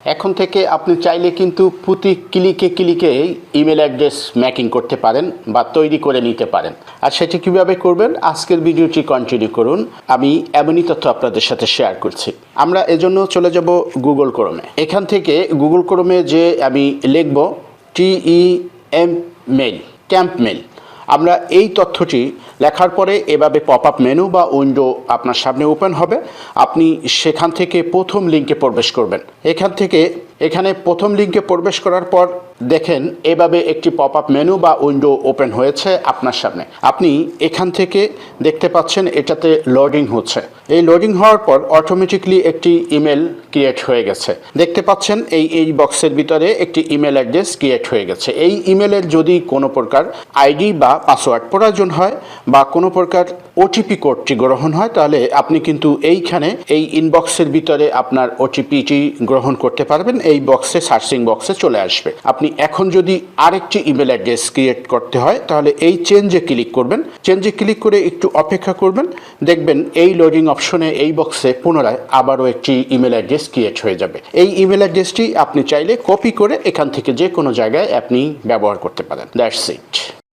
এখন থেকে আপনি চাইলে কিন্তু প্রতি ক্লিকে ইমেল অ্যাড্রেস ম্যাকিং করতে পারেন বা তৈরি করে নিতে পারেন। আর সেটি কিভাবে করবেন আজকের ভিডিওটি কন্টিনিউ করুন। আমি এমনই তথ্য আপনাদের সাথে শেয়ার করছি। আমরা এজন্য চলে যাব গুগল ক্রোমে। এখান থেকে গুগল ক্রোমে যে আমি লিখব TEM ক্যাম্প মেল। আমরা এই তথ্যটি লেখার পরে এভাবে পপ আপ মেনু বা উইন্ডো আপনার সামনে ওপেন হবে। আপনি সেখান থেকে প্রথম লিঙ্কে প্রবেশ করবেন। এখানে প্রথম লিঙ্কে প্রবেশ করার পর দেখেন এভাবে একটি পপ আপ মেনু বা উইন্ডো ওপেন হয়েছে আপনার সামনে। আপনি এখান থেকে দেখতে পাচ্ছেন এটাতে লোডিং হচ্ছে। এই লোডিং হওয়ার পর অটোমেটিকলি একটি ইমেল ক্রিয়েট হয়ে গেছে। দেখতে পাচ্ছেন এই বক্সের ভিতরে একটি ইমেল অ্যাড্রেস ক্রিয়েট হয়ে গেছে। এই ইমেলের যদি কোনো প্রকার আইডি বা পাসওয়ার্ড প্রয়োজন হয় বা কোনো প্রকার ওটিপি কোডটি গ্রহণ হয় তাহলে আপনি কিন্তু এইখানে এই ইনবক্সের ভিতরে আপনার ওটিপিটি গ্রহণ করতে পারবেন। এই বক্সে সার্চিং বক্সে চলে আসবে। আপনি এখন যদি আরেকটি ইমেল অ্যাড্রেস ক্রিয়েট করতে হয় তাহলে এই চেঞ্জে ক্লিক করবেন। চেঞ্জে ক্লিক করে একটু অপেক্ষা করবেন। দেখবেন এই লোডিং অপশনে এই বক্সে পুনরায় আবারও একটি ইমেল অ্যাড্রেস ক্রিয়েট হয়ে যাবে। এই ইমেল অ্যাড্রেসটি আপনি চাইলে কপি করে এখান থেকে যে কোনো জায়গায় আপনি ব্যবহার করতে পারেন। That's it.